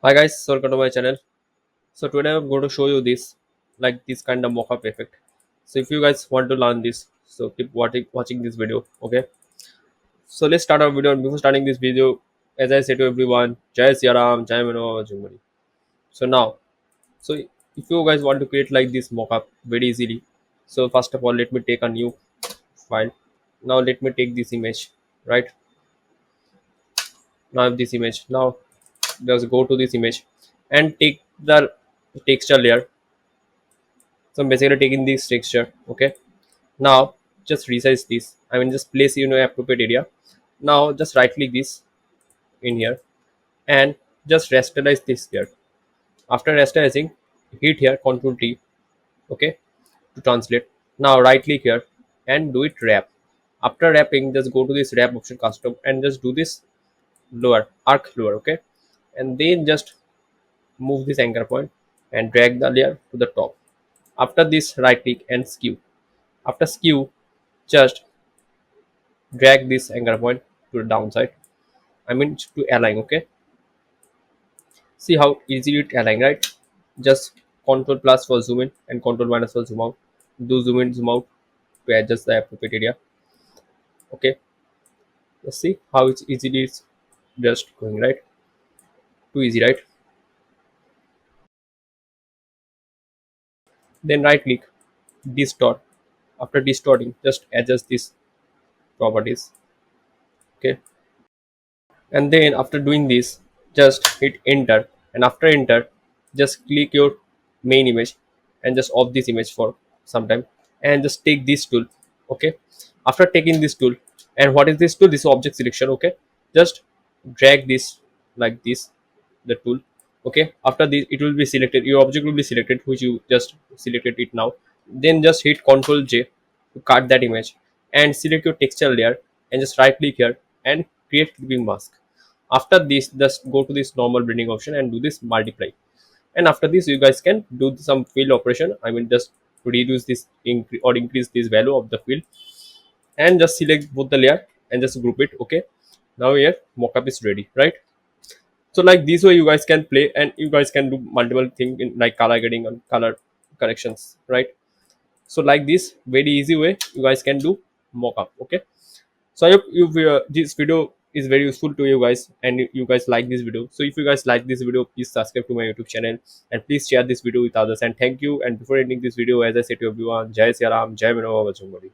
Hi guys, so welcome to my channel. So today I'm going to show you this kind of mockup effect. So if you guys want to learn this, so keep watching this video. Okay. So let's start our video. And before starting this video, as I say to everyone, Jai Siya Ram, Jai Mano, Jumari. So now, so if you guys want to create like this mockup very easily, so first of all, let me take a new file. Now let me take this image, right? Now this image. Now just go to this image and take the texture layer. So I'm basically taking this texture. Okay. Now just resize this. I mean just place in your appropriate area. Now just right click this in here and just rasterize this here. After rasterizing, hit here Ctrl T, okay, to translate. Now right click here and do it wrap. After wrapping, just go to this wrap option custom and just do this lower arc lower, okay, and then just move this anchor point and drag the layer to the top. After this, right click and skew. After skew, just drag this anchor point to the downside. I mean to align, okay. See how easy it align, right? Just Control plus for zoom in and Control minus for zoom out. Do zoom in, zoom out to adjust the appropriate area. Okay. Let's see how it's easily it's just going, right? Too easy, right? Then right click, distort. After distorting, just adjust these properties. Okay. And then after doing this, just hit enter, and after enter, just click your main image and just off this image for some time and just take this tool. Okay, after taking this tool, and what is this tool? This is object selection. Okay, just drag this like this, the tool. Okay, after this it will be selected, your object will be selected, which you just selected it now. Then just hit Ctrl J to cut that image and select your texture layer and just right click here and create clipping mask. After this, just go to this normal blending option and do this multiply. And after this, you guys can do some fill operation. I mean just reduce this or increase this value of the fill and just select both the layer and just group it. Okay, now here mockup is ready, right? So like this way you guys can play and you guys can do multiple things in like color grading and color corrections, right? So like this very easy way you guys can do mockup. Okay, so I hope you this video is very useful to you guys and you guys like this video. So if you guys like this video, please subscribe to my YouTube channel and please share this video with others. And thank you. And before ending this video, as I said to everyone, Jai Siya Ram, Jai Mano, Bajrangbali.